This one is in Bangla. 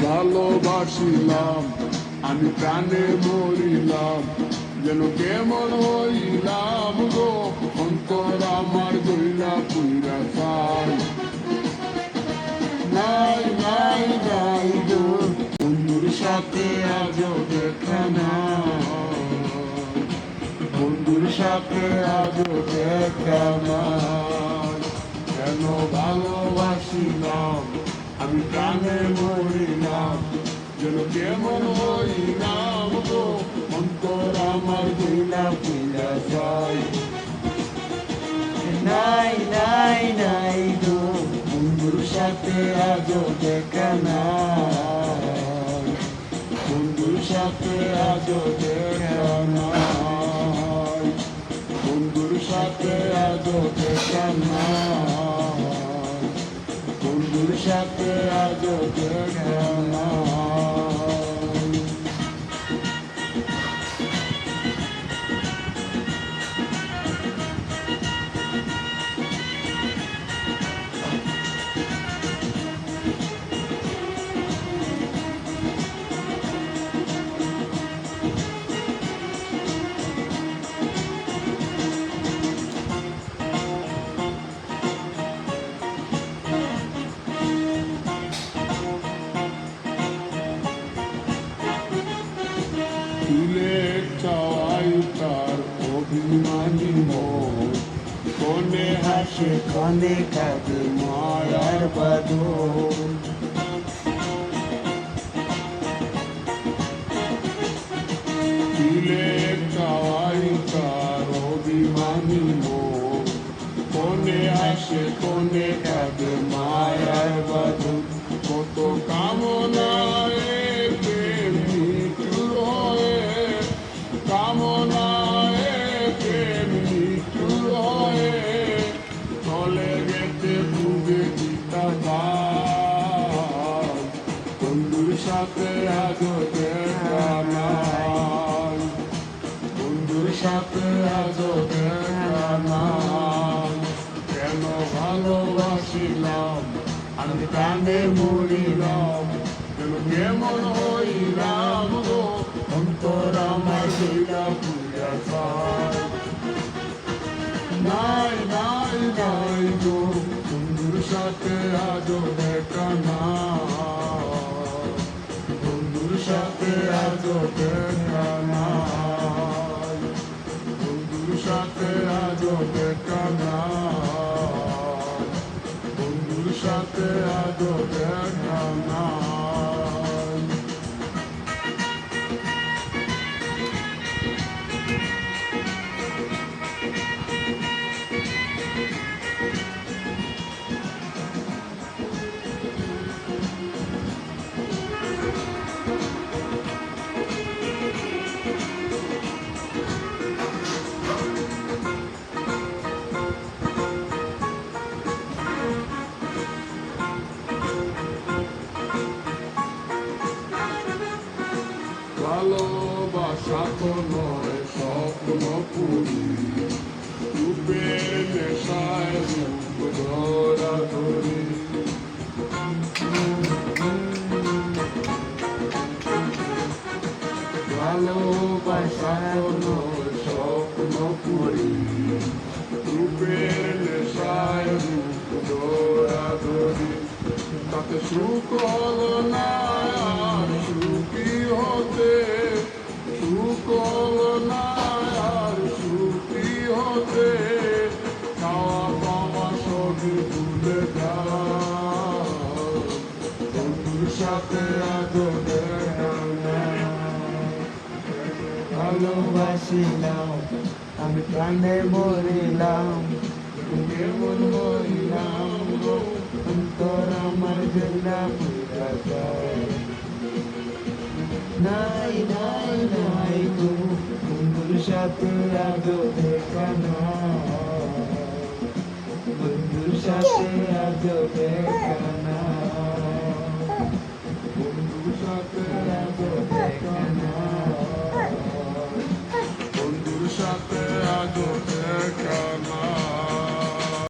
ভালোবাসিলাম আমি প্রাণে মরিলাম যেন কেমন হইলাম গো অন্তর আমার গইলা পুইরা চাই নাই নাই নাই গো বন্ধুর সাথে আজও দেখা নাই বন্ধুর সাথে আজও দেখা নাই কেন ভালোবাসিলাম আমি প্রাণে মরিলাম যেন কেমন হইলাম গো অন্তর আমার গইলা পুইরা যায় নাই নাই নাই গো বন্ধুর সাথে আজও দেখা নাই বন্ধুর সাথে আজও দেখা নাই বন্ধুর সাথে আজও দেখা নাই বন্ধুর সাথে আজও দেখা নাই তুলে চাই তার অভিমানী মন কোনে হাসে কানে কাঁদে মায়ার বাদল তুলে চাই তার অভিমানী মন কোনে হাসে কোনে কাঁদে মায়ার বাদল কত কামনায় প্রেম নিঠুর হয়ে কামনায় প্রেম নিঠুর হয়ে চলে গেছে ডুবে চিতা বন্ধুর সাথে আজও দেখা নাই বন্ধুর সাথে আজও দেখা নাই কেন ভালোবাসিলাম আমি প্রাণে মরিলাম কেন কেমন হইলাম গো অন্তর আমার গইলা পুইরা যায় নাই নাই নাই গো বন্ধুর সাথে আজও দেখা নাই বন্ধুর সাথে আজও দেখা নাই বন্ধুর সাথে আজও দেখা নাই বন্ধুর সাথে আজও দেখা নাই ভালোবাসা তো নয় স্বপ্ন পুরি রূপের নেশায় রূপ ধরা ধরি ভালোবাসা তো নয় স্বপ্ন পুরি রূপের নেশায় রূপ ধরা ধরি তাতে সুখ হলো না আর সুখী হতে সুখ হলো না আর সুখী হতে খাওয়া পাওয়া সবই ভুলে যায় বন্ধুর সাথে আজও দেখা নাই ভালোবাসিলাম আমি প্রাণে মরিলাম কেমন হইলাম গো অন্তর আমার গইলা পুইরা যায় নাই নাই নাই গো বন্ধুর সাথে আজও দেখা নাই বন্ধুর সাথে আজও দেখা নাই